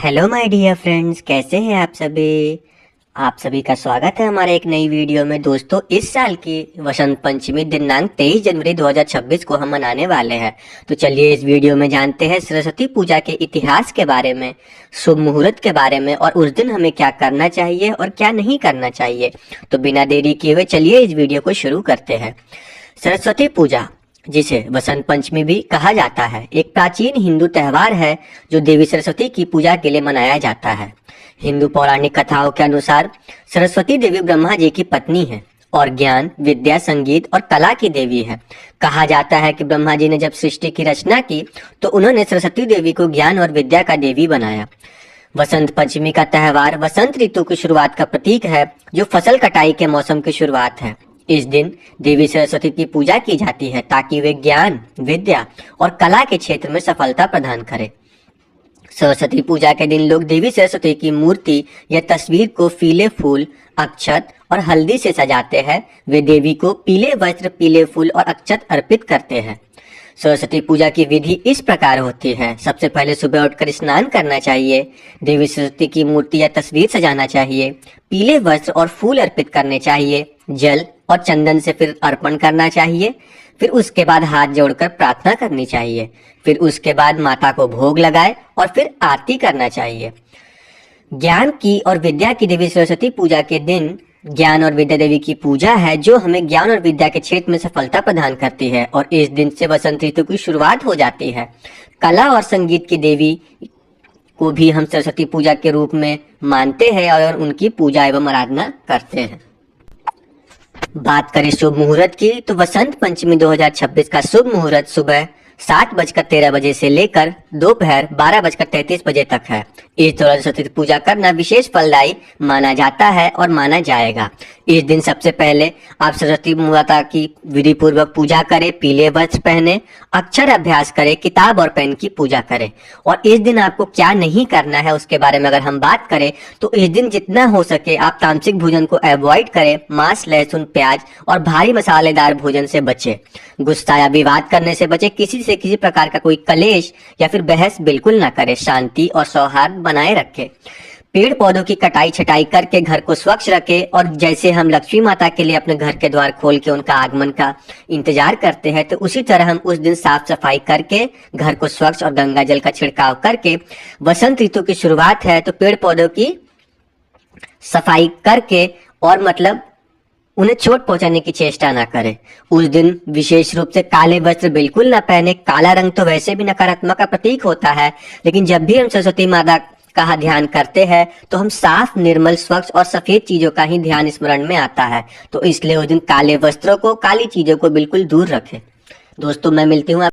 Hello my dear friends, कैसे हैं आप सभी का स्वागत है हमारे एक नई वीडियो में। दोस्तों, इस साल की वसंत पंचमी दिनांक 23 जनवरी 2026 को हम मनाने वाले हैं। तो चलिए इस वीडियो में जानते हैं सरस्वती पूजा के इतिहास के बारे में, शुभ मुहूर्त के बारे में और उस दिन हमें क्या करना चाहिए और क्या नहीं करना चाहिए। तो बिना देरी किए हुए चलिए इस वीडियो को शुरू करते हैं। सरस्वती पूजा, जिसे वसंत पंचमी भी कहा जाता है, एक प्राचीन हिंदू त्योहार है जो देवी सरस्वती की पूजा के लिए मनाया जाता है। हिंदू पौराणिक कथाओं के अनुसार सरस्वती देवी ब्रह्मा जी की पत्नी है और ज्ञान, विद्या, संगीत और कला की देवी है। कहा जाता है कि ब्रह्मा जी ने जब सृष्टि की रचना की तो उन्होंने सरस्वती देवी को ज्ञान और विद्या का देवी बनाया। वसंत पंचमी का त्योहार वसंत ऋतु की शुरुआत का प्रतीक है, जो फसल कटाई के मौसम की शुरुआत है। इस दिन देवी सरस्वती की पूजा की जाती है ताकि वे ज्ञान, विद्या और कला के क्षेत्र में सफलता प्रदान करें। सरस्वती पूजा के दिन लोग देवी सरस्वती की मूर्ति या तस्वीर को पीले फूल, अक्षत और हल्दी से सजाते हैं। वे देवी को पीले वस्त्र, पीले फूल और अक्षत अर्पित करते हैं। सरस्वती पूजा की विधि इस प्रकार होती है। सबसे पहले सुबह उठकर स्नान करना चाहिए, देवी सरस्वती की मूर्ति या तस्वीर सजाना चाहिए, पीले वस्त्र और फूल अर्पित करने चाहिए, जल और चंदन से फिर अर्पण करना चाहिए। फिर उसके बाद हाथ जोड़कर प्रार्थना करनी चाहिए। फिर उसके बाद माता को भोग लगाए और फिर आरती करना चाहिए। ज्ञान की और विद्या की देवी सरस्वती पूजा के दिन ज्ञान और विद्या देवी की पूजा है, जो हमें ज्ञान और विद्या के क्षेत्र में सफलता प्रदान करती है और इस दिन से वसंत ऋतु की शुरुआत हो जाती है। कला और संगीत की देवी को भी हम सरस्वती पूजा के रूप में मानते हैं और उनकी पूजा एवं आराधना करते हैं। बात करें शुभ मुहूर्त की, तो वसंत पंचमी 2026 का शुभ मुहूर्त सुबह 7:13 से लेकर दोपहर 12:33 तक है। इस दौरान सरस्वती पूजा करना विशेष फलदायी माना जाता है और माना जाएगा। इस दिन सबसे पहले आप सरस्वती माता की विधि पूर्वक पूजा करें, पीले वस्त्र पहने, अक्षर अभ्यास करें, किताब और पेन की पूजा करें। और इस दिन आपको क्या नहीं करना है उसके बारे में अगर हम बात करें तो इस दिन जितना हो सके आप तामसिक भोजन को अवॉइड करें, मांस, लहसुन, प्याज और भारी मसालेदार भोजन से बचें, गुस्सा या विवाद करने से बचें, किसी प्रकार का कोई कलेश या फिर बहस बिल्कुल ना करें, शांति और सौहार्द बनाए रखें। पेड़ पौधों की कटाई छटाई करके घर को स्वच्छ रखें और जैसे हम लक्ष्मी माता के लिए अपने घर के द्वार खोल के उनका आगमन का इंतजार करते हैं, तो उसी तरह हम उस दिन साफ सफाई करके घर को स्वच्छ और गंगा जल का छिड़काव करके, वसंत ऋतु की शुरुआत है तो पेड़ पौधों की सफाई करके और मतलब उन्हें चोट पहुंचाने की चेष्टा ना करें। उस दिन विशेष रूप से काले वस्त्र बिल्कुल ना पहने। काला रंग तो वैसे भी नकारात्मक का प्रतीक होता है, लेकिन जब भी हम सरस्वती माता का ध्यान करते हैं तो हम साफ, निर्मल, स्वच्छ और सफेद चीजों का ही ध्यान स्मरण में आता है। तो इसलिए उस दिन काले वस्त्रों को, काली चीजों को बिल्कुल दूर रखें। दोस्तों, मैं मिलती हूँ